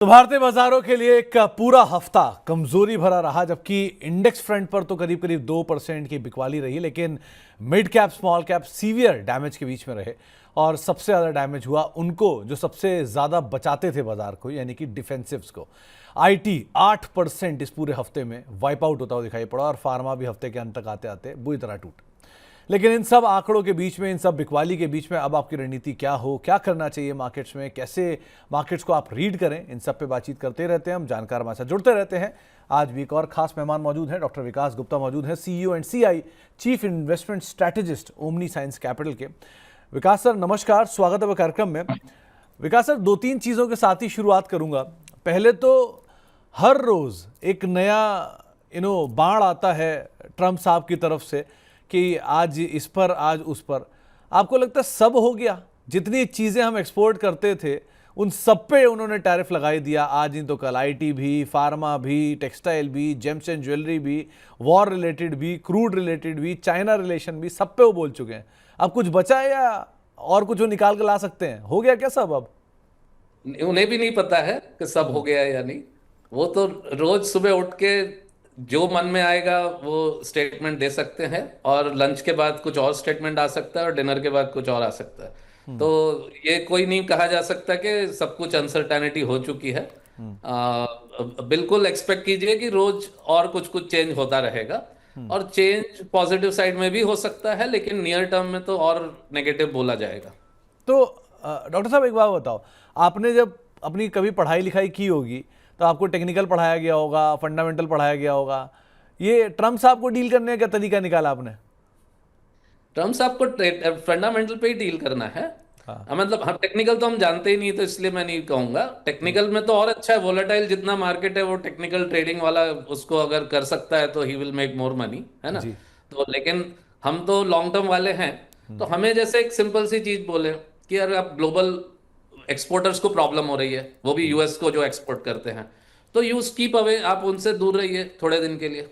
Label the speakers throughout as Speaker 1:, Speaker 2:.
Speaker 1: तो भारतीय बाजारों के लिए एक पूरा हफ्ता कमजोरी भरा रहा, जबकि इंडेक्स फ्रंट पर तो करीब करीब 2% की बिकवाली रही, लेकिन mid cap small cap severe damage के बीच में रहे। और सबसे ज़्यादा डैमेज हुआ उनको जो सबसे ज़्यादा बचाते थे बाजार को, यानी कि डिफेंसिव्स को। आईटी 8% इस पूरे हफ्ते में वाइप आउट होता हुआ दिखाई पड़ा और फार्मा भी हफ्ते के अंत तक आते आते बुरी तरह टूटा। लेकिन इन सब आंकड़ों के बीच में, इन सब बिकवाली के बीच में अब आपकी रणनीति क्या हो, क्या करना चाहिए मार्केट्स में, कैसे मार्केट्स को आप रीड करें, इन सब पे बातचीत करते रहते हैं हम। जानकार हमारे साथ जुड़ते रहते हैं। आज भी एक और खास मेहमान मौजूद हैं, डॉक्टर विकास गुप्ता मौजूद हैं, CEO and CI chief investment strategist omni science capital के। विकास सर नमस्कार, स्वागत है कार्यक्रम में। विकास सर, दो तीन चीज़ों के साथ ही शुरुआत करूंगा। पहले तो हर रोज़ एक नया बाण आता है ट्रंप साहब की तरफ से कि आज इस पर आज उस पर। आपको लगता है सब हो गया? जितनी चीज़ें हम एक्सपोर्ट करते थे उन सब पे उन्होंने टैरिफ लगाई दिया, आज नहीं तो कल। आईटी भी, फार्मा भी, टेक्सटाइल भी, जेम्स एंड ज्वेलरी भी, वॉर रिलेटेड भी, क्रूड रिलेटेड भी, चाइना रिलेशन भी, सब पे वो बोल चुके हैं। अब कुछ बचा है या और कुछ वो निकाल के ला सकते हैं? हो गया क्या सब? अब
Speaker 2: उन्हें भी नहीं पता है कि सब हो गया या नहीं। वो तो रोज सुबह उठ के जो मन में आएगा वो स्टेटमेंट दे सकते हैं, और लंच के बाद कुछ और स्टेटमेंट आ सकता है और डिनर के बाद कुछ और आ सकता है। तो ये कोई नहीं कहा जा सकता कि सब कुछ अनसर्टेनिटी हो चुकी है। बिल्कुल एक्सपेक्ट कीजिए कि रोज और कुछ कुछ चेंज होता रहेगा, और चेंज पॉजिटिव साइड में भी हो सकता है, लेकिन नियर टर्म में तो और नेगेटिव बोला जाएगा।
Speaker 1: तो डॉक्टर साहब एक बात बताओ, आपने जब अपनी कभी पढ़ाई लिखाई की होगी तो आपको टेक्निकल पढ़ाया गया होगा, फंडामेंटल पढ़ाया गया होगा। ये ट्रम्प साहब को डील करने का क्या तरीका निकाला आपने?
Speaker 2: ट्रम्प साहब को फंडामेंटल पे ही डील करना है। मतलब हम टेक्निकल तो हम जानते ही नहीं, तो इसलिए मैं नहीं कहूंगा। टेक्निकल में तो और अच्छा है, वोलेटाइल जितना मार्केट है वो टेक्निकल ट्रेडिंग वाला उसको अगर कर सकता है तो he will make more money, है ना।
Speaker 1: जी।
Speaker 2: तो लेकिन हम तो लॉन्ग टर्म वाले हैं। तो हमें जैसे एक सिंपल सी चीज बोले कि अगर आप ग्लोबल एक्सपोर्टर्स को प्रॉब्लम हो रही है, वो भी यूएस को जो एक्सपोर्ट करते हैं, तो यूज कीप अवे, आप उनसे दूर रहिए थोड़े दिन के लिए।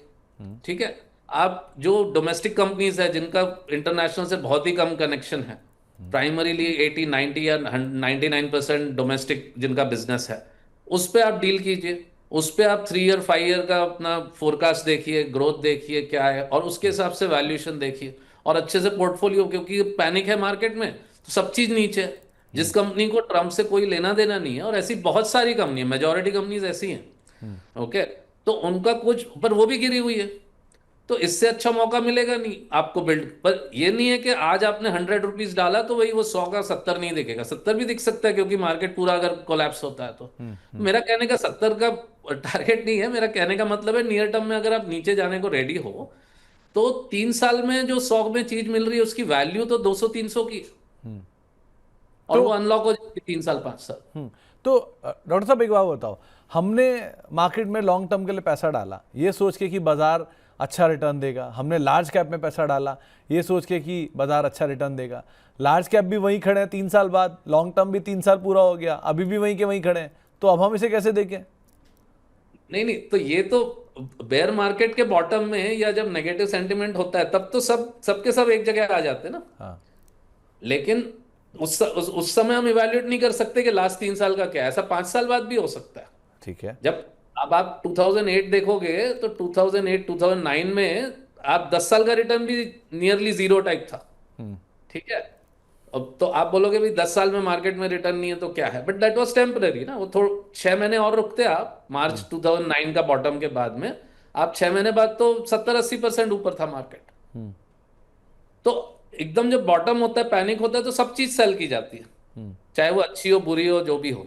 Speaker 2: ठीक है। आप जो डोमेस्टिक कंपनीज है जिनका इंटरनेशनल से बहुत ही कम कनेक्शन है, प्राइमरीली 80 90 या 99% डोमेस्टिक जिनका बिजनेस है, उस पर आप डील कीजिए। उस पर आप 3 ईयर 5 ईयर का अपना फोरकास्ट देखिए, ग्रोथ देखिए क्या है, और उसके हिसाब से वैल्यूएशन देखिए, और अच्छे से पोर्टफोलियो, क्योंकि पैनिक है मार्केट में तो सब चीज नीचे है। जिस कंपनी को ट्रम्प से कोई लेना देना नहीं है, और ऐसी बहुत सारी कंपनी है, मेजोरिटी कंपनीज ऐसी हैं, ओके, तो उनका कुछ पर वो भी गिरी हुई है। तो इससे अच्छा मौका मिलेगा नहीं आपको बिल्ड। पर ये नहीं है कि आज आपने 100 रुपीज डाला तो वही वो 100 का 70 नहीं दिखेगा। 70 भी दिख सकता है, क्योंकि मार्केट पूरा अगर कोलैप्स होता है तो। मेरा कहने का 70 का टारगेट नहीं है। मेरा कहने का मतलब है नियर टर्म में अगर आप नीचे जाने को रेडी हो, तो 3 साल में जो 100 में चीज मिल रही है उसकी वैल्यू तो 200-300 की, और
Speaker 1: तो
Speaker 2: वो अनलॉक हो जाएगी 3 साल 5 साल।
Speaker 1: तो डॉक्टर साहब एक बात बताओ, हमने मार्केट में लॉन्ग टर्म के लिए पैसा डाला ये सोच के कि बाजार अच्छा रिटर्न देगा। हमने लार्ज कैप में पैसा डाला ये सोच के कि बाजार अच्छा रिटर्न देगा। लार्ज कैप भी वहीं खड़े हैं 3 साल बाद, लॉन्ग टर्म भी 3 साल पूरा हो गया, अभी भी वहीं के वहीं खड़े हैं। तो अब हम इसे कैसे देखें?
Speaker 2: नहीं नहीं, तो ये तो बेयर मार्केट के बॉटम में या जब नेगेटिव सेंटिमेंट होता है तब तो सबके सब एक जगह आ जाते हैं ना।
Speaker 1: हाँ।
Speaker 2: लेकिन उस समय हम इवैल्यूएट नहीं कर सकते कि लास्ट 3 साल का क्या है। ऐसा 5 साल बाद भी हो सकता है।
Speaker 1: ठीक है।
Speaker 2: जब अब आप 2008 देखोगे तो 2008 2009 में आप 10 साल का रिटर्न भी नियरली जीरो टाइप था। ठीक है। अब तो आप बोलोगे भाई 10 साल में मार्केट में रिटर्न नहीं है तो क्या है, बट दैट वाज टेम्पररी ना। वो थोड़ा 6 महीने और रुकते आप, मार्च 2009 का बॉटम के बाद में आप 6 महीने बाद तो 70-80% ऊपर था मार्केट। तो एकदम जब बॉटम होता है, पैनिक होता है, तो सब चीज सेल की जाती है, चाहे वो अच्छी हो बुरी हो जो भी हो।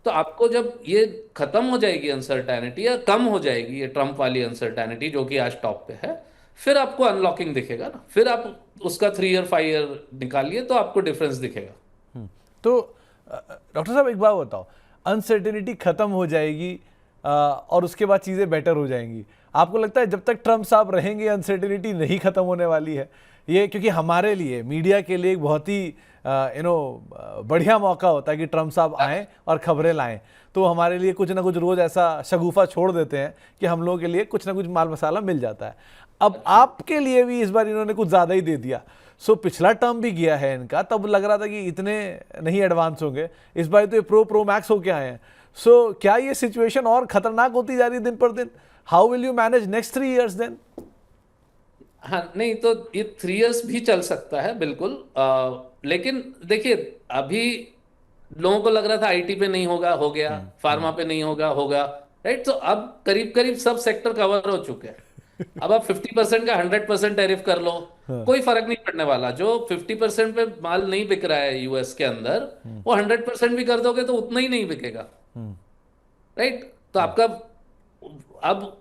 Speaker 2: तो आपको जब ये खत्म हो जाएगी अनसर्टेनिटी, या कम हो जाएगी ये ट्रम्प वाली अनसर्टेनिटी जो कि आज टॉप पे है, फिर आपको अनलॉकिंग दिखेगा ना। फिर आप उसका 3 ईयर 5 ईयर निकालिए तो आपको डिफरेंस दिखेगा।
Speaker 1: तो डॉक्टर साहब एक बात बताओ, अनसर्टेनिटी खत्म हो जाएगी और उसके बाद चीज़ें बेटर हो जाएंगी। आपको लगता है जब तक ट्रम्प साहब रहेंगे अनसर्टेनिटी नहीं खत्म होने वाली है? ये क्योंकि हमारे लिए, मीडिया के लिए एक बहुत ही बढ़िया मौका होता है कि ट्रम्प साहब आएँ और खबरें लाएं। तो हमारे लिए कुछ ना कुछ रोज़ ऐसा शगुफा छोड़ देते हैं कि हम लोगों के लिए कुछ ना कुछ माल मसाला मिल जाता है। अब आपके लिए भी इस बार इन्होंने कुछ ज़्यादा ही दे दिया। सो पिछला टर्म भी गया है इनका, तब लग रहा था कि इतने नहीं एडवांस होंगे, इस बार तो ये प्रो मैक्स होके आए हैं। सो क्या ये सिचुएशन और खतरनाक होती जा रही है दिन पर दिन? How will you manage next 3 years then?
Speaker 2: हाँ, नहीं तो ये 3 years भी चल सकता है बिल्कुल। लेकिन देखिए, अभी लोगों को लग रहा था आईटी पे नहीं होगा, हो गया, फार्मा पे नहीं होगा, होगा, राइट। तो अब करीब करीब सब सेक्टर कवर हो चुके हैं। अब आप 50% का 100% टैरिफ कर लो, कोई फर्क नहीं पड़ने वाला। जो 50% पे माल नहीं बिक रहा है यूएस के अंदर, वो 100% भी कर दोगे तो उतना ही नहीं बिकेगा, राइट। तो आपका अब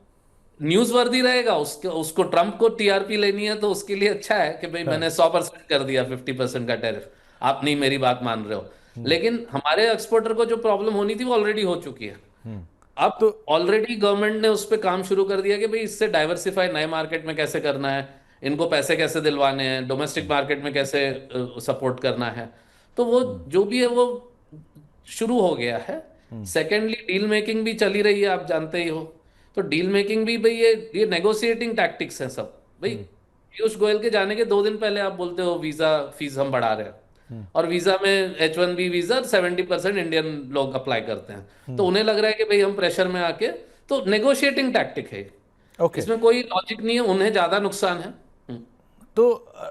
Speaker 2: न्यूज वर्दी रहेगा, उसको उसको ट्रम्प को टीआरपी लेनी है तो उसके लिए अच्छा है कि भाई मैंने 100% कर दिया 50% का टैरिफ, आप नहीं मेरी बात मान रहे हो। लेकिन हमारे एक्सपोर्टर को जो प्रॉब्लम होनी थी वो ऑलरेडी हो चुकी है। अब
Speaker 1: तो
Speaker 2: ऑलरेडी गवर्नमेंट ने उस पर काम शुरू कर दिया कि भाई इससे डाइवर्सिफाई नए मार्केट में कैसे करना है, इनको पैसे कैसे दिलवाने हैं, डोमेस्टिक मार्केट में कैसे सपोर्ट करना है। तो वो जो भी है वो शुरू हो गया है। सेकेंडली डील मेकिंग भी चली रही है, आप जानते ही हो। तो डील मेकिंग भी भाई ये नेगोशिएटिंग टैक्टिक्स हैं सब भाई। पीयूष गोयल के जाने के 2 दिन पहले आप बोलते हो वीजा फीस हम बढ़ा रहे हैं, और वीजा में H1B वीजा 70% इंडियन लोग अप्लाई करते हैं, तो उन्हें लग रहा है कि भाई हम प्रेशर में आके, तो नेगोशिएटिंग टैक्टिक है,
Speaker 1: ओके।
Speaker 2: इसमें कोई लॉजिक नहीं है, उन्हें ज्यादा नुकसान है।
Speaker 1: तो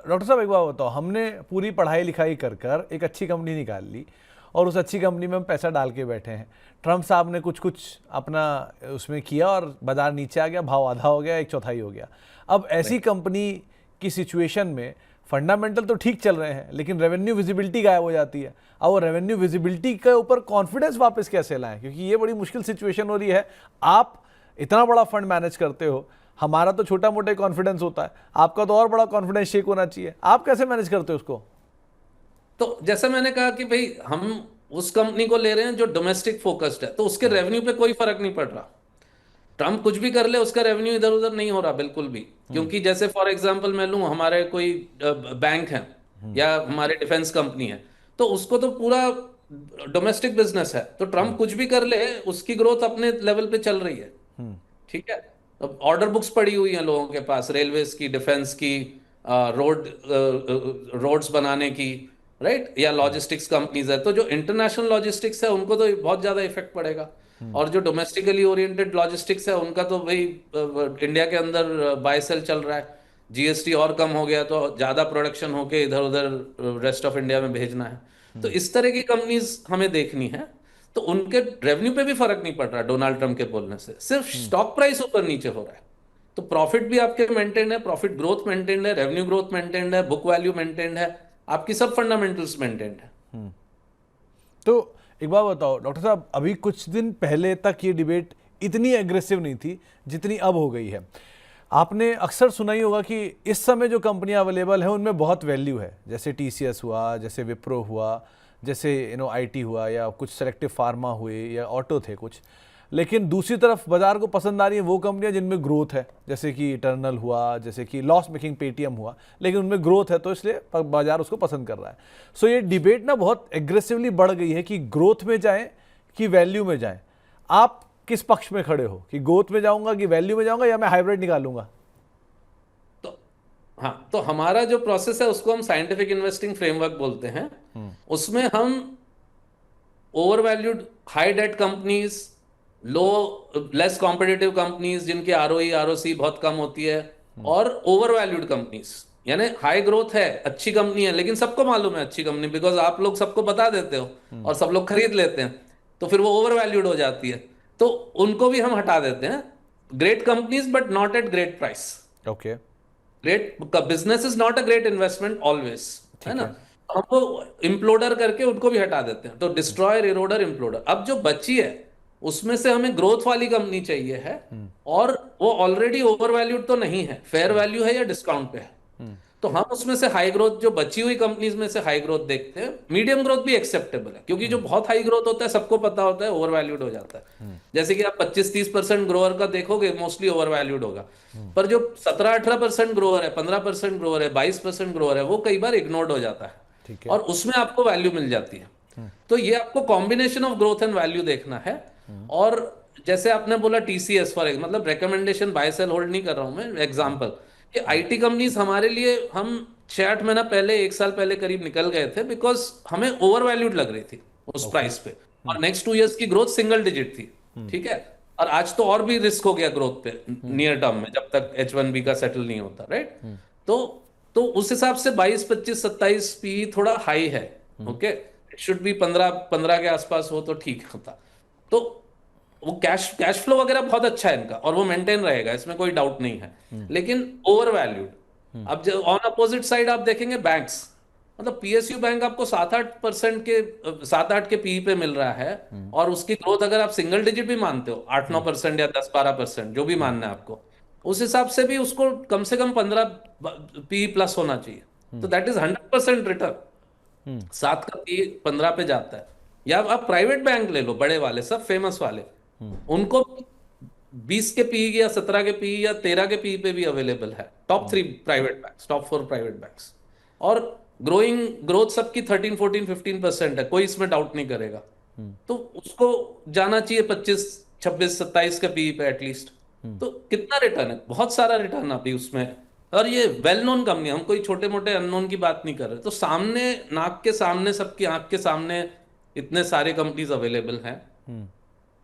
Speaker 1: डॉक्टर साहब एक बात बताओ, हमने पूरी पढ़ाई लिखाई कर कर एक अच्छी कंपनी निकाल ली और उस अच्छी कंपनी में हम पैसा डाल के बैठे हैं। ट्रम्प साहब ने कुछ कुछ अपना उसमें किया और बाजार नीचे आ गया, भाव आधा हो गया, 1/4 हो गया। अब ऐसी कंपनी की सिचुएशन में फंडामेंटल तो ठीक चल रहे हैं लेकिन रेवेन्यू विजिबिलिटी गायब हो जाती है। अब वो रेवेन्यू विजिबिलिटी के ऊपर कॉन्फिडेंस वापस कैसे लाएं, क्योंकि ये बड़ी मुश्किल सिचुएशन हो रही है। आप इतना बड़ा फंड मैनेज करते हो, हमारा तो छोटा मोटा कॉन्फिडेंस होता है, आपका तो और बड़ा कॉन्फिडेंस शेक होना चाहिए। आप कैसे मैनेज करते हो उसको?
Speaker 2: तो जैसे मैंने कहा कि भाई हम उस कंपनी को ले रहे हैं जो डोमेस्टिक फोकस्ड है, तो उसके रेवेन्यू पे कोई फर्क नहीं पड़ रहा। ट्रम्प कुछ भी कर ले, उसका रेवेन्यू इधर उधर नहीं हो रहा बिल्कुल भी। क्योंकि जैसे फॉर एग्जांपल मैं लूं, हमारे कोई बैंक है या हमारे डिफेंस कंपनी है, तो उसको तो पूरा डोमेस्टिक बिजनेस है, तो ट्रम्प कुछ भी कर ले उसकी ग्रोथ अपने लेवल पे चल रही है, ठीक है। अब ऑर्डर बुक्स पड़ी हुई हैं लोगों के पास, रेलवेज की, डिफेंस की, रोड्स बनाने की, राइट, या लॉजिस्टिक्स कंपनीज है। तो जो इंटरनेशनल लॉजिस्टिक्स है उनको तो बहुत ज्यादा इफेक्ट पड़ेगा, और जो डोमेस्टिकली ओरिएंटेड लॉजिस्टिक्स है उनका तो भाई इंडिया के अंदर बाय सेल चल रहा है। जीएसटी और कम हो गया तो ज्यादा प्रोडक्शन होके इधर उधर रेस्ट ऑफ इंडिया में भेजना है। तो इस तरह की कंपनीज हमें देखनी है। तो उनके रेवेन्यू पे भी फर्क नहीं पड़ रहा डोनाल्ड ट्रम्प के बोलने से, सिर्फ स्टॉक प्राइस ऊपर नीचे हो रहा है। तो प्रॉफिट भी आपके मेंटेन्ड है, प्रॉफिट ग्रोथ मेंटेन्ड है, रेवेन्यू ग्रोथ मेंटेन्ड है, बुक वैल्यू मेंटेन्ड है, आपकी सब फंडामेंटल्स मेंटेन्ड है।
Speaker 1: तो एक बात बताओ डॉक्टर साहब, अभी कुछ दिन पहले तक ये डिबेट इतनी एग्रेसिव नहीं थी जितनी अब हो गई है। आपने अक्सर सुना ही होगा कि इस समय जो कंपनियां अवेलेबल हैं उनमें बहुत वैल्यू है, जैसे टीसीएस हुआ, जैसे विप्रो हुआ, जैसे आईटी हुआ, या कुछ सेलेक्टिव फार्मा हुए, या ऑटो थे कुछ। लेकिन दूसरी तरफ बाजार को पसंद आ रही है वो कंपनियां जिनमें ग्रोथ है, जैसे कि इटर्नल हुआ, जैसे कि लॉस मेकिंग पेटीएम हुआ, लेकिन उनमें ग्रोथ है तो इसलिए बाजार उसको पसंद कर रहा है। सो ये डिबेट ना बहुत एग्रेसिवली बढ़ गई है कि ग्रोथ में जाएं कि वैल्यू में जाएं। आप किस पक्ष में खड़े हो कि ग्रोथ में जाऊंगा कि वैल्यू में जाऊंगा, या मैं हाइब्रिड निकालूंगा?
Speaker 2: तो हाँ, तो हमारा जो प्रोसेस है उसको हम साइंटिफिक इन्वेस्टिंग फ्रेमवर्क बोलते हैं। उसमें हम overvalued high debt companies, low less competitive companies जिनकी आरओई आरओसी बहुत कम होती है, और ओवर वैल्यूड कंपनीज, यानी हाई ग्रोथ है, अच्छी कंपनी है, लेकिन सबको मालूम है अच्छी कंपनी, बिकॉज आप लोग सबको बता देते हो और सब लोग खरीद लेते हैं, तो फिर वो ओवर वैल्यूड हो जाती है। तो उनको भी हम हटा देते हैं। Great companies but not at great price.
Speaker 1: Okay.
Speaker 2: Great business is not a great investment always, है ना। हमको इम्प्लोडर करके उनको भी हटा देते हैं। तो डिस्ट्रॉयर, इरोडर, इम्प्लोडर। अब जो बची है उसमें से हमें ग्रोथ वाली कंपनी चाहिए है, और वो ऑलरेडी ओवर वैल्यूड तो नहीं है, फेयर वैल्यू है या डिस्काउंट पे है। तो हम उसमें से हाई ग्रोथ, जो बची हुई कंपनीज में से हाई ग्रोथ देखते हैं। मीडियम ग्रोथ भी एक्सेप्टेबल है, क्योंकि जो बहुत हाई ग्रोथ होता है सबको पता होता है ओवर वैल्यूड हो जाता है। जैसे कि आप 25-30% ग्रोअर का देखोगे, मोस्टली ओवर वैल्यूड होगा। पर जो 17-18% ग्रोअर है, 15% ग्रोअर है, 22% ग्रोअर है, वो कई बार इग्नोर्ड हो जाता है, और उसमें आपको वैल्यू मिल जाती है। तो ये आपको combination of growth and value देखना है। और जैसे आपने बोला टीसीएस फॉर मतलब रिकमेंडेशन बाय सेल होल्ड नहीं कर रहा हूं मैं, एग्जांपल कि आईटी कंपनीज हमारे लिए, हम 6-8 महीना पहले, 1 साल पहले करीब निकल गए थे, बिकॉज हमें ओवर वैल्यूड लग रही थी उस प्राइस पे। और नेक्स्ट 2 इयर्स की ग्रोथ सिंगल डिजिट थी, ठीक है। और आज तो और भी रिस्क हो गया ग्रोथ पे नियर टर्म में, जब तक H1B का सेटल नहीं होता, राइट। तो तो उस हिसाब से 22, 25, 27 पी थोड़ा हाई है, ओके। इट शुड बी 15 15 के आसपास हो तो ठीक होता। तो वो कैश कैश फ्लो वगैरह बहुत अच्छा है इनका, और वो मेंटेन रहेगा, इसमें कोई डाउट नहीं है। लेकिन ओवर वैल्यूड। अब जो ऑन अपोजिट साइड आप देखेंगे बैंक्स, मतलब PSU बैंक आपको 7-8% के 7-8 के पी पे मिल रहा है, और उसकी ग्रोथ अगर आप सिंगल डिजिट भी मानते हो 8-9% या 10-12%, जो भी मानना है आपको, उस हिसाब से भी उसको कम से कम 15 पी प्लस होना चाहिए। तो दैट इज 100% रिटर्न। 7 का पी 15 पे जाता है। या आप प्राइवेट बैंक ले लो, बड़े वाले सब फेमस वाले, उनको 20 के पी या 17 के पी या 13 के पी पे भी अवेलेबल है, top 3 private banks, top 4 private banks. और ग्रोथ सबकी 13-14-15% है, कोई इसमें डाउट नहीं करेगा। तो उसको जाना चाहिए 25-26-27 के पी पे एटलीस्ट। तो कितना रिटर्न है, बहुत सारा रिटर्न अभी उसमें। और ये वेल नोन कंपनी, हम कोई छोटे मोटे अननोन की बात नहीं कर रहे। तो सामने, नाक के सामने, सबकी आंख के सामने इतने सारे कंपनीज अवेलेबल हैं,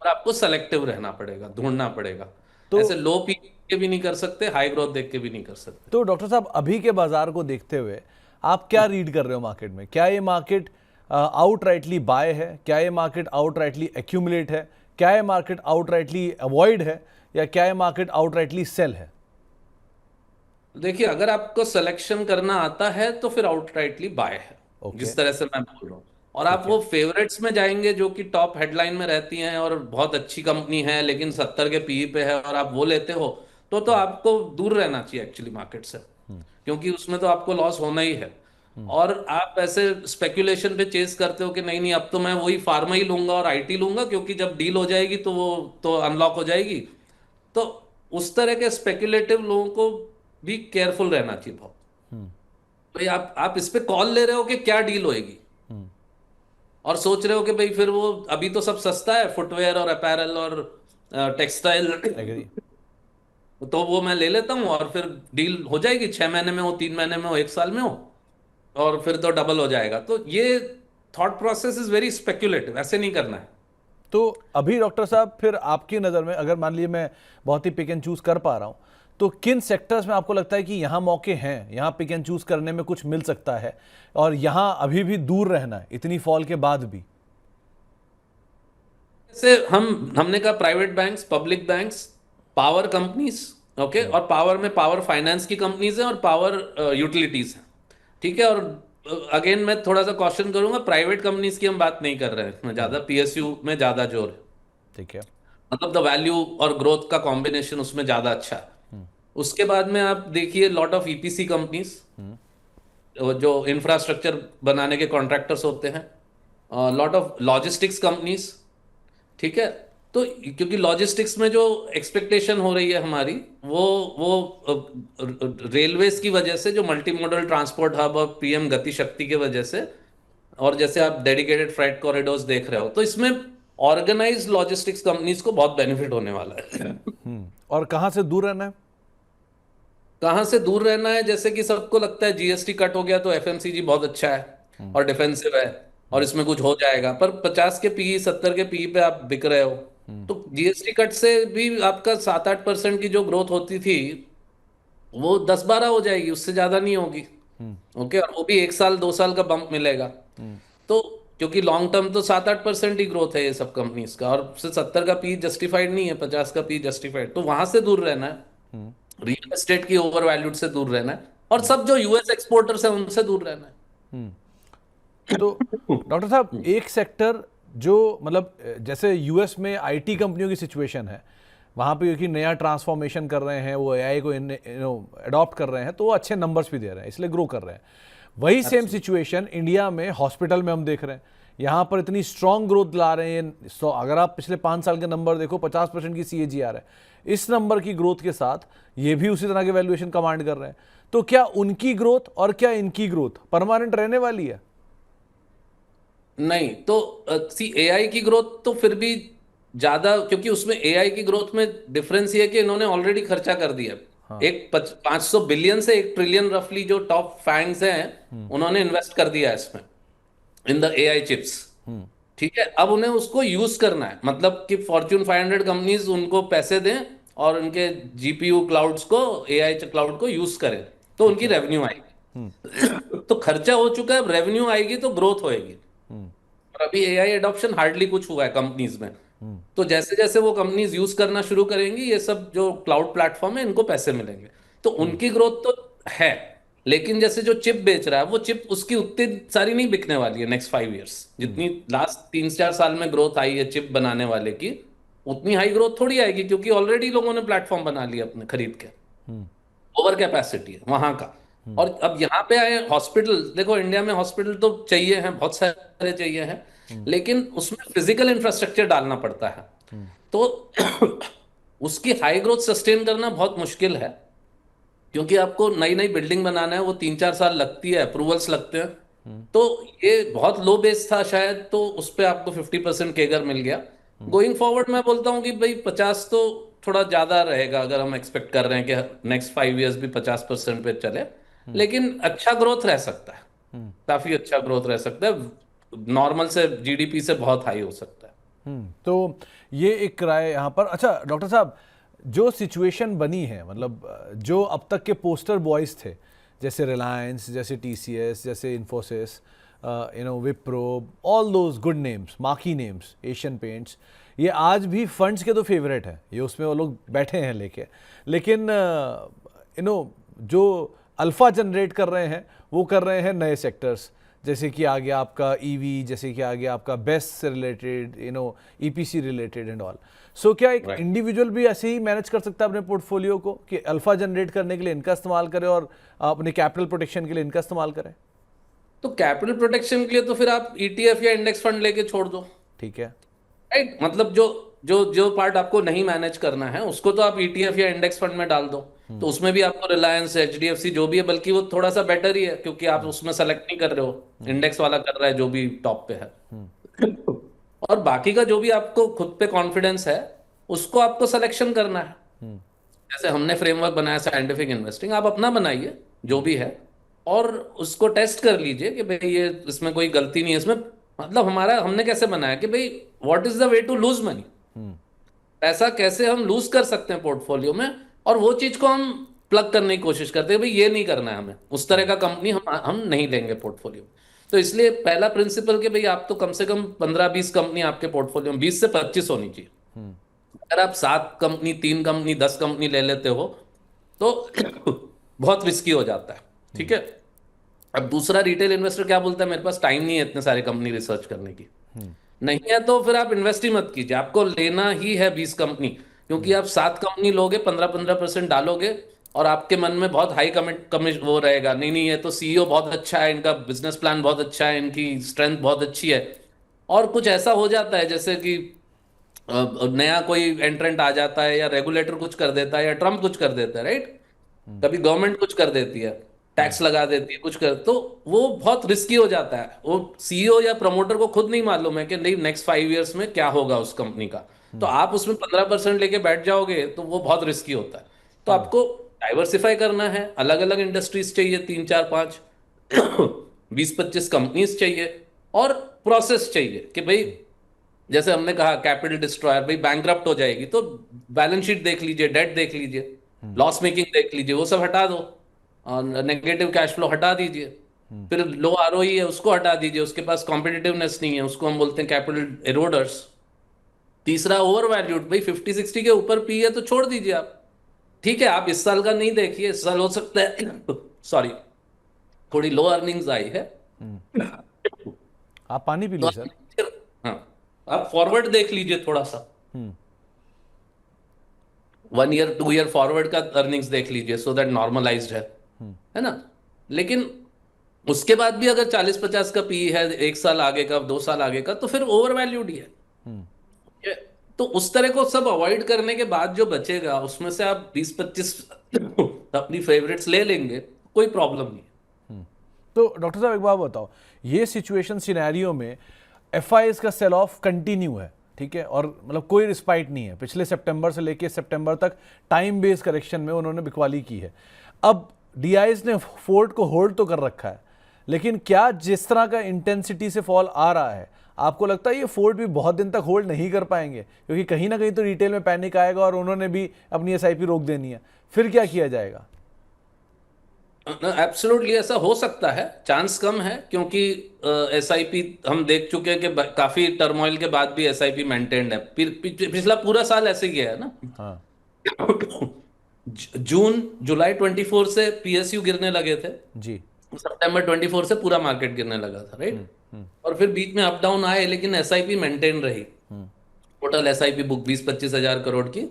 Speaker 2: और आपको सेलेक्टिव रहना पड़ेगा, ढूंढना पड़ेगा।
Speaker 1: तो
Speaker 2: ऐसे लो पी के भी नहीं कर सकते, हाई ग्रोथ देख के भी नहीं कर सकते।
Speaker 1: तो डॉक्टर साहब, अभी के बाजार को देखते हुए आप क्या रीड कर रहे हो मार्केट में? क्या ये मार्केट आउटराइटली बाय है? क्या ये मार्केट आउटराइटली एक्यूमुलेट है? क्या ये मार्केट आउटराइटली अवॉइड है? या क्या ये मार्केट आउटराइटली सेल है?
Speaker 2: देखिए, अगर आपको सिलेक्शन करना आता है तो फिर आउटराइटली बाय है,
Speaker 1: ओके,
Speaker 2: जिस तरह से मैं बोल रहा हूँ। और आप
Speaker 1: ठीक
Speaker 2: वो
Speaker 1: है।
Speaker 2: फेवरेट्स में जाएंगे जो कि टॉप हेडलाइन में रहती हैं और बहुत अच्छी कंपनी है, लेकिन 70 के पी पे है, और आप वो लेते हो, तो आपको दूर रहना चाहिए एक्चुअली मार्केट से, क्योंकि उसमें तो आपको लॉस होना ही है। और आप ऐसे स्पेकुलेशन पे चेस करते हो कि नहीं नहीं, अब तो मैं वही फार्मा ही लूंगा और IT लूंगा, क्योंकि जब डील हो जाएगी तो वो तो अनलॉक हो जाएगी। तो उस तरह के स्पेकुलेटिव लोगों को भी केयरफुल रहना चाहिए बहुत। भाई आप इस पे कॉल ले रहे हो कि क्या डील होएगी, और सोच रहे हो कि भाई फिर वो अभी तो सब सस्ता है, फुटवेयर और अपैरल और टेक्सटाइल,
Speaker 1: एग्री।
Speaker 2: तो वो मैं ले लेता हूँ, और फिर डील हो जाएगी, 6 महीने में हो, 3 महीने में हो, 1 साल में हो, और फिर तो डबल हो जाएगा। तो ये thought process is very speculative, ऐसे नहीं करना है।
Speaker 1: तो अभी डॉक्टर साहब, फिर आपकी नज़र में अगर मान लीजिए मैं बहुत ही पिक एंड चूज कर पा रहा हूँ, तो किन सेक्टर्स में आपको लगता है कि यहाँ मौके हैं, यहाँ पिक एंड चूज करने में कुछ मिल सकता है, और यहाँ अभी भी दूर रहना है इतनी फॉल के बाद भी?
Speaker 2: जैसे हमने कहा private banks, public banks, power companies, okay. और पावर में पावर फाइनेंस की कंपनीज हैं, और पावर यूटिलिटीज हैं, ठीक है। और अगेन मैं थोड़ा सा क्वेश्चन करूंगा, प्राइवेट कंपनीज की हम बात नहीं कर रहे हैं इसमें, ज्यादा PSU में ज्यादा जोर है।
Speaker 1: ठीक है।
Speaker 2: मतलब द वैल्यू और ग्रोथ का कॉम्बिनेशन उसमें ज्यादा अच्छा है। उसके बाद में आप देखिए लॉट ऑफ EPC कंपनीज, जो इंफ्रास्ट्रक्चर बनाने के कॉन्ट्रैक्टर्स होते हैं, लॉट ऑफ लॉजिस्टिक्स कंपनीज, ठीक है। तो क्योंकि लॉजिस्टिक्स में जो एक्सपेक्टेशन हो रही है हमारी, वो रेलवेज की वजह से, जो मल्टी मॉडल ट्रांसपोर्ट हब और PM गति शक्ति की वजह से, और जैसे आप डेडिकेटेड फ्रेट कॉरिडोर्स देख रहे हो, तो इसमें ऑर्गेनाइज्ड लॉजिस्टिक्स कंपनीज को बहुत बेनिफिट होने वाला है।
Speaker 1: और कहाँ से दूर रहना है?
Speaker 2: कहाँ से दूर रहना है, जैसे कि सबको लगता है GST कट हो गया तो FMCG बहुत अच्छा है और डिफेंसिव है, और इसमें कुछ हो जाएगा। पर 50 के पी, 70 के पी पे आप बिक रहे हो, तो GST कट से भी आपका 7-8% की जो ग्रोथ होती थी, वो 10-12 हो जाएगी, उससे ज्यादा नहीं होगी, ओके। और वो भी 1 साल 2 साल का बम्प मिलेगा। तो क्योंकि लॉन्ग टर्म तो 7-8% ही ग्रोथ है ये सब कंपनीज का, और उससे 70 का पी जस्टिफाइड नहीं है, 50 का पी जस्टिफाइड। तो वहां से दूर रहना है, रियल एस्टेट की ओवर वैल्यूड से दूर रहना है, और सब जो US एक्सपोर्टर्स हैं उनसे दूर रहना है।
Speaker 1: तो डॉक्टर साहब, एक सेक्टर जो मतलब जैसे यूएस में IT कंपनियों की सिचुएशन है, वहाँ पे क्योंकि नया ट्रांसफॉर्मेशन कर रहे हैं, वो AI को अडॉप्ट कर रहे हैं, तो वो अच्छे नंबर्स भी दे रहे हैं, इसलिए ग्रो कर रहे हैं। वही सेम सिचुएशन इंडिया में हॉस्पिटल में हम देख रहे हैं। यहाँ पर इतनी स्ट्रांग ग्रोथ ला रहे हैं। सो अगर आप पिछले 5 साल के नंबर देखो, 50% की CAGR है। इस नंबर की ग्रोथ के साथ ये भी उसी तरह के वैल्यूएशन कमांड कर रहे हैं। तो क्या उनकी ग्रोथ और क्या इनकी ग्रोथ परमानेंट रहने वाली है?
Speaker 2: नहीं, तो सी AI की ग्रोथ तो फिर भी ज्यादा, क्योंकि उसमें AI की ग्रोथ में डिफरेंस ये है कि इन्होंने ऑलरेडी खर्चा कर दिया। एक 500 बिलियन से 1 ट्रिलियन रफली जो टॉप फैंग्स हैं, उन्होंने इन्वेस्ट कर दिया है इसमें, इन द AI चिप्स, ठीक है, अब उन्हें उसको यूज करना है, मतलब कि फॉर्च्यून 500 कंपनीज उनको पैसे दें और उनके जीपीयू क्लाउड्स को, एआई क्लाउड को यूज करें, तो
Speaker 1: ठीक
Speaker 2: उनकी
Speaker 1: है।
Speaker 2: रेवेन्यू आएगी। तो खर्चा हो चुका है, अब रेवेन्यू आएगी तो ग्रोथ होएगी। और अभी एआई एडॉप्शन हार्डली कुछ हुआ है कंपनीज में। तो जैसे जैसे वो कंपनीज यूज करना शुरू करेंगी, ये सब जो क्लाउड प्लेटफॉर्म है, इनको पैसे मिलेंगे, तो उनकी ग्रोथ तो है। लेकिन जैसे जो चिप बेच रहा है, वो चिप उसकी उतनी सारी नहीं बिकने वाली है नेक्स्ट 5 इयर्स। जितनी लास्ट 3-4 साल में ग्रोथ आई है चिप बनाने वाले की, उतनी हाई ग्रोथ थोड़ी आएगी, क्योंकि ऑलरेडी लोगों ने प्लेटफॉर्म बना लिया अपने खरीद के। ओवर कैपेसिटी है वहां का। और अब यहाँ पे आए हॉस्पिटल, देखो इंडिया में हॉस्पिटल तो चाहिए हैं, बहुत सारे चाहिए हैं, लेकिन उसमें फिजिकल इंफ्रास्ट्रक्चर डालना पड़ता है। तो उसकी हाई ग्रोथ सस्टेन करना बहुत मुश्किल है, क्योंकि आपको नई नई बिल्डिंग बनाना है, वो 3-4 साल लगती है, अप्रूवल्स लगते हैं। तो ये बहुत लो बेस था शायद, तो उस पर आपको 50% केगर मिल गया। गोइंग फॉरवर्ड मैं बोलता हूँ कि भाई 50 तो थोड़ा ज्यादा रहेगा, अगर हम एक्सपेक्ट कर रहे हैं कि नेक्स्ट 5 इयर्स भी 50% पे चले। लेकिन अच्छा ग्रोथ रह सकता है, काफी अच्छा ग्रोथ रह सकता है, नॉर्मल से जीडीपी से बहुत हाई हो सकता है।
Speaker 1: तो ये एक राय यहाँ पर। अच्छा डॉक्टर साहब, जो सिचुएशन बनी है, मतलब जो अब तक के पोस्टर बॉयज थे, जैसे रिलायंस, जैसे टीसीएस, जैसे Infosys, Wipro, all those good names, marquee names, Asian paints, ये आज भी फंड्स के तो फेवरेट है, ये उसमें वो लोग बैठे हैं लेके। लेकिन जो अल्फा जनरेट कर रहे हैं, वो कर रहे हैं नए सेक्टर्स, जैसे कि आ गया आपका ईवी, जैसे कि आ गया आपका बेस्ट से related, EPC related and all. So क्या एक
Speaker 2: Right.
Speaker 1: इंडिविजुअल भी ऐसे ही मैनेज कर सकता है अपने पोर्टफोलियो को, कि अल्फा जनरेट करने के लिए इनका इस्तेमाल करे और अपने कैपिटल प्रोटेक्शन के लिए इनका इस्तेमाल करें?
Speaker 2: तो कैपिटल प्रोटेक्शन के लिए तो फिर आप ईटीएफ या इंडेक्स फंड लेके छोड़ दो।
Speaker 1: ठीक है।
Speaker 2: राइट, मतलब जो जो जो पार्ट आपको नहीं मैनेज करना है, उसको तो आप ईटीएफ या इंडेक्स फंड में डाल दो। तो उसमें भी आपको रिलायंस, एचडीएफसी जो भी है, बल्कि वो थोड़ा सा बेटर ही है, क्योंकि आप उसमें सेलेक्ट नहीं कर रहे हो, इंडेक्स वाला कर रहा है जो भी टॉप पे है। और बाकी का जो भी आपको खुद पे कॉन्फिडेंस है, उसको आपको सिलेक्शन करना है। जैसे हमने फ्रेमवर्क बनाया साइंटिफिक इन्वेस्टिंग, आप अपना बनाइए जो भी है, और उसको टेस्ट कर लीजिए कि भाई ये इसमें कोई गलती नहीं है इसमें। मतलब हमारा हमने कैसे बनाया कि भाई what is the way to lose money, पैसा कैसे हम लूज कर सकते हैं पोर्टफोलियो में, और वो चीज को हम प्लग करने की कोशिश करते हैं। भाई ये नहीं करना है हमें, उस तरह का कंपनी हम नहीं लेंगे पोर्टफोलियो। तो इसलिए पहला प्रिंसिपल कि भाई आप तो कम से कम 15-20 कंपनी आपके पोर्टफोलियो में, 20 से 25 होनी चाहिए। अगर आप 7 कंपनी, 3 कंपनी, 10 कंपनी ले लेते हो, तो बहुत रिस्की हो जाता है। ठीक है। अब दूसरा, रिटेल इन्वेस्टर क्या बोलता है, मेरे पास टाइम नहीं है इतने सारे कंपनी रिसर्च करने की। नहीं है तो फिर आप इन्वेस्ट ही मत कीजिए, आपको लेना ही है 20 कंपनी, क्योंकि आप 7 कंपनी लोगे, 15-15% डालोगे, और आपके मन में बहुत हाई कमिट कमिट वो रहेगा, नहीं नहीं ये तो सीईओ बहुत अच्छा है, इनका बिजनेस प्लान बहुत अच्छा है, इनकी स्ट्रेंथ बहुत अच्छी है। और कुछ ऐसा हो जाता है जैसे कि नया कोई एंट्रेंट आ जाता है, या रेगुलेटर कुछ कर देता है, या ट्रम्प कुछ कर देता है, राइट। कभी गवर्नमेंट कुछ कर देती है, टैक्स लगा देती है, कुछ कर, तो वो बहुत रिस्की हो जाता है। वो सीईओ या प्रमोटर को खुद नहीं मालूम है कि नहीं नेक्स्ट 5 इयर्स में क्या होगा उस कंपनी का। तो आप उसमें 15% लेके बैठ जाओगे, तो वो बहुत रिस्की होता है। तो आपको डाइवर्सिफाई करना है, अलग अलग इंडस्ट्रीज चाहिए, 3-4-5, 20-25 कंपनीज चाहिए, और प्रोसेस चाहिए कि भाई जैसे हमने कहा कैपिटल डिस्ट्रॉयर, भाई बैंकरप्ट हो जाएगी तो बैलेंस शीट देख लीजिए, डेट देख लीजिए, लॉस मेकिंग देख लीजिए, वो सब हटा दो, और नेगेटिव कैश फ्लो हटा दीजिए। फिर लो आरओई है उसको हटा दीजिए, उसके पास कॉम्पिटिटिवनेस नहीं है, उसको हम बोलते हैं कैपिटल एरोडर्स। तीसरा, ओवर वैल्यूड, भाई 50-60 के ऊपर पी है तो छोड़ दीजिए आप। ठीक है, आप इस साल का नहीं देखिए, इस साल हो सकता है सॉरी थोड़ी लो अर्निंग्स आई है,
Speaker 1: आप पानी पी
Speaker 2: तो
Speaker 1: लीजिए सर।
Speaker 2: हाँ, आप फॉरवर्ड देख लीजिए थोड़ा सा, 1 ईयर 2 ईयर फॉरवर्ड का अर्निंग्स देख लीजिए, सो दैट नॉर्मलाइज्ड है ना। लेकिन उसके बाद भी अगर 40-50 का पी है, 1 साल आगे का, 2 साल आगे का, तो फिर ओवर वैल्यूड ही है। ये- तो उस तरह को सब अवॉइड करने के बाद जो बचेगा, उसमें से आप 20-25 अपनी फेवरेट्स ले लेंगे, कोई प्रॉब्लम नहीं।
Speaker 1: तो डॉक्टर साहब एक बात बताओ, ये सिचुएशन सिनेरियो में एफआईएस का सेल ऑफ कंटिन्यू है, ठीक है, और मतलब कोई रिस्पाइट नहीं है, पिछले सितंबर से लेके सितंबर तक टाइम बेस्ड करेक्शन में उन्होंने बिकवाली की है। अब डीआईज ने फोर्ट को होल्ड तो कर रखा है, लेकिन क्या जिस तरह का इंटेंसिटी से फॉल आ रहा है, आपको लगता है ये फोर्ड भी बहुत दिन तक होल्ड नहीं कर पाएंगे, क्योंकि कहीं ना कहीं तो रिटेल में पैनिक आएगा और उन्होंने भी अपनी एसआईपी रोक देनी है, फिर क्या किया जाएगा?
Speaker 2: एब्सोल्युटली ऐसा हो सकता है, चांस कम है, क्योंकि एसआईपी हम देख चुके हैं कि काफी टर्मोइल के बाद भी एसआईपी मेंटेन्ड है। पिछला पूरा साल ऐसे ही गया है ना।
Speaker 1: हाँ।
Speaker 2: जून जुलाई 24 से पीएसयू गिरने लगे थे,
Speaker 1: जी।
Speaker 2: सितंबर 24 से पूरा मार्केट गिरने लगा था, राइट।
Speaker 1: हम्म।
Speaker 2: और फिर बीच में अप डाउन आए, लेकिन एसआईपी मेंटेन रही।
Speaker 1: हम्म।
Speaker 2: टोटल एसआईपी बुक 20-25 हजार करोड़ की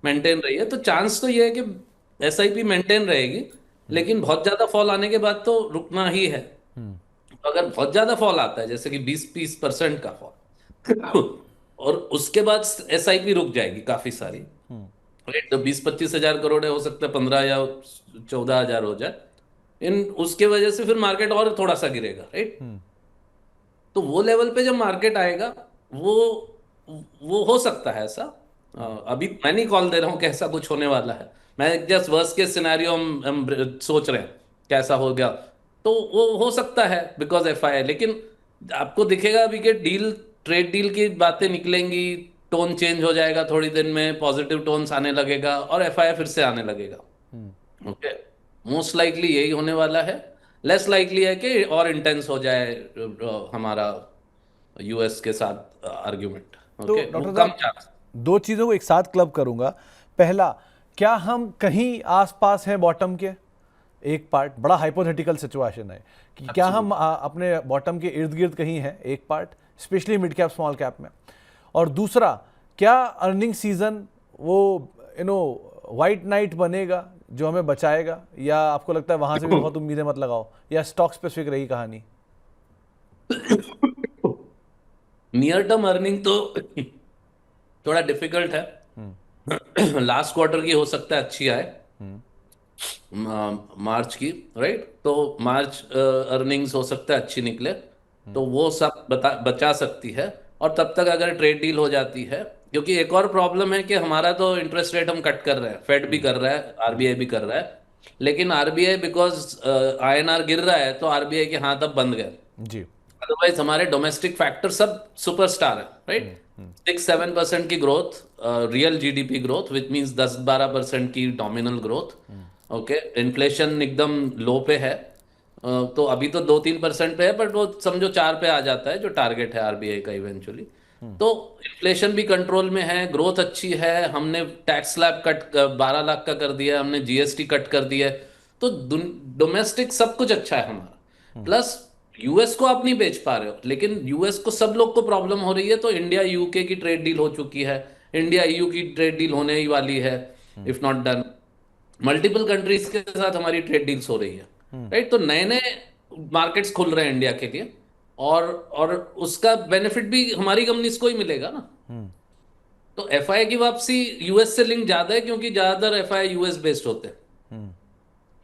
Speaker 2: मेंटेन रही है। तो चांस तो ये है कि एसआईपी मेंटेन रहेगी, लेकिन बहुत ज्यादा फॉल आने के बाद तो रुकना ही है। तो अगर बहुत ज्यादा फॉल आता है, जैसे कि 20-30% का फॉल और उसके बाद एसआईपी रुक जाएगी काफी सारी, राइट। तो 20-25 हजार करोड़ है, हो सकता है 15 या 14 हजार हो जाए। इन उसके वजह से फिर मार्केट और थोड़ा सा गिरेगा, राइट। तो वो लेवल पे जब मार्केट आएगा, वो वो हो सकता है ऐसा। अभी मैं नहीं कॉल दे रहा हूं कि ऐसा कुछ होने वाला है, मैं जस्ट वर्स्ट केस सिनेरियो हम सोच रहे हैं कैसा हो गया। तो वो हो सकता है बिकॉज एफआई, लेकिन आपको दिखेगा अभी के डील, ट्रेड डील की बातें निकलेंगी, टोन चेंज हो जाएगा, थोड़ी दिन में पॉजिटिव टोन्स आने लगेगा और एफआई फिर से आने लगेगा। ओके, मोस्ट लाइकली यही होने वाला है। लेस लाइकली है कि और इंटेंस हो जाए हमारा यूएस के साथ आर्ग्यूमेंट।
Speaker 1: तो
Speaker 2: ओके, वो
Speaker 1: डॉक्टर
Speaker 2: कम
Speaker 1: साहब,
Speaker 2: चांस।
Speaker 1: दो चीज़ों को एक साथ क्लब करूंगा। पहला, क्या हम कहीं आसपास हैं बॉटम के? एक पार्ट बड़ा हाइपोथेटिकल सिचुएशन है कि क्या हम अपने बॉटम के इर्द गिर्द कहीं हैं, एक part, specially mid cap small cap में। और दूसरा, क्या अर्निंग सीजन वो वाइट नाइट बनेगा जो हमें बचाएगा, या आपको लगता है वहां से भी बहुत उम्मीदें मत लगाओ, या स्टॉक स्पेसिफिक रही कहानी?
Speaker 2: नियर टर्म अर्निंग तो थोड़ा डिफिकल्ट है। लास्ट क्वार्टर की हो सकता है अच्छी आए, मार्च की, राइट। तो मार्च अर्निंग्स हो सकता है अच्छी निकले, तो वो सब बचा सकती है। और तब तक अगर ट्रेड डील हो जाती है, क्योंकि एक और प्रॉब्लम है कि हमारा तो इंटरेस्ट रेट हम कट कर रहे हैं, फेड भी कर रहा है, आरबीआई भी कर रहा है, लेकिन आरबीआई बिकॉज आईएनआर गिर रहा है तो आरबीआई के हाथ अब बंद गए।
Speaker 1: जी।
Speaker 2: अदरवाइज हमारे डोमेस्टिक फैक्टर सब सुपरस्टार है, राइट। 6-7% की growth, real GDP growth, which means 10-12% की नॉमिनल ग्रोथ। ओके, इन्फ्लेशन एकदम लो पे है। तो अभी तो 2-3% पे है, बट वो समझो 4 पे आ जाता है जो टारगेट है आरबीआई का इवेंचुअली। तो इन्फ्लेशन भी कंट्रोल में है, ग्रोथ अच्छी है, हमने टैक्स स्लैब कट 12 लाख का कर दिया, हमने जीएसटी कट कर दिया है। तो डोमेस्टिक सब कुछ अच्छा है हमारा। प्लस यूएस को आप नहीं बेच पा रहे हो, लेकिन यूएस को सब लोग को प्रॉब्लम हो रही है। तो इंडिया यूके की ट्रेड डील हो चुकी है, इंडिया ईयू की ट्रेड डील होने ही वाली है, if not done. Multiple countries के साथ हमारी ट्रेड डील्स हो रही है, राइट। तो नए नए मार्केट्स खुल रहे हैं इंडिया के लिए, और उसका बेनिफिट भी हमारी कंपनीज को ही मिलेगा ना। तो एफआई की वापसी यूएस से लिंक ज्यादा है, क्योंकि ज्यादातर एफआई यूएस बेस्ड होते हैं।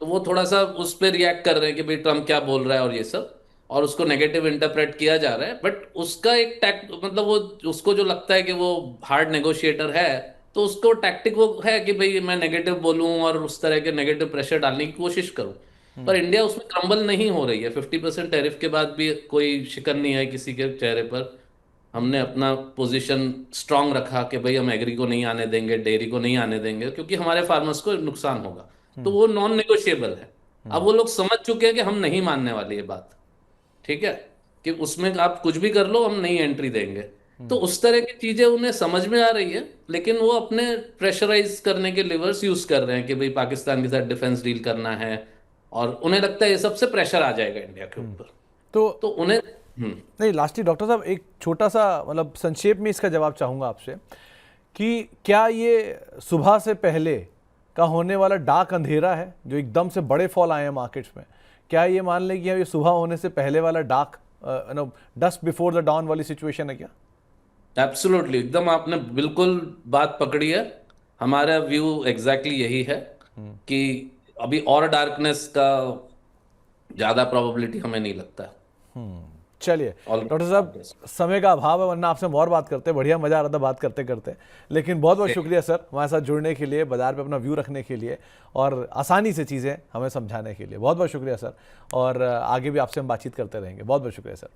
Speaker 2: तो वो थोड़ा सा उस पर रिएक्ट कर रहे हैं कि भाई ट्रम्प क्या बोल रहा है और ये सब, और उसको नेगेटिव इंटरप्रेट किया जा रहा है। बट उसका एक टैक्ट, मतलब वो उसको जो लगता है कि वो हार्ड नेगोशिएटर है, तो उसको टैक्टिक वो है कि भाई मैं नेगेटिव बोलूं और उस तरह के नेगेटिव प्रेशर डालने की कोशिश करूं। पर इंडिया उसमें क्रम्बल नहीं हो रही है। 50% टैरिफ के बाद भी कोई शिकन नहीं है किसी के चेहरे पर। हमने अपना पोजीशन स्ट्रांग रखा कि भाई हम एग्री को नहीं आने देंगे, डेयरी को नहीं आने देंगे, क्योंकि हमारे फार्मर्स को नुकसान होगा। तो वो नॉन नेगोशिएबल है। अब वो लोग समझ चुके हैं कि हम नहीं मानने वाली ये बात, ठीक है, कि उसमें आप कुछ भी कर लो, हम नहीं एंट्री देंगे। तो उस तरह की चीजें उन्हें समझ में आ रही है, लेकिन वो अपने प्रेशराइज करने के लिवर्स यूज कर रहे हैं कि भाई पाकिस्तान के साथ डिफेंस डील करना है, और उन्हें लगता है ये सबसे प्रेशर आ जाएगा इंडिया के ऊपर।
Speaker 1: तो
Speaker 2: तो उन्हें
Speaker 1: नहीं, लास्टली डॉक्टर साहब एक छोटा सा मतलब संक्षेप में इसका जवाब चाहूँगा आपसे कि क्या ये सुबह से पहले का होने वाला डार्क अंधेरा है जो एकदम से बड़े फॉल आए हैं मार्केट्स में, क्या ये मान लें कि ये सुबह होने से पहले वाला dark dust before the dawn वाली सिचुएशन है क्या?
Speaker 2: एब्सोल्युटली, एकदम आपने बिल्कुल बात पकड़ी है। हमारा व्यू एग्जैक्टली यही है कि अभी और डार्कनेस का ज्यादा प्रोबेबिलिटी हमें नहीं लगता है।
Speaker 1: चलिए डॉक्टर साहब, समय का अभाव है, वरना आपसे और बात करते, बढ़िया मजा आ रहा था बात करते करते। लेकिन बहुत बहुत शुक्रिया सर हमारे साथ जुड़ने के लिए, बाजार पे अपना व्यू रखने के लिए और आसानी से चीज़ें हमें समझाने के लिए। बहुत बहुत शुक्रिया सर, और आगे भी आपसे हम बातचीत करते रहेंगे। बहुत बहुत शुक्रिया सर।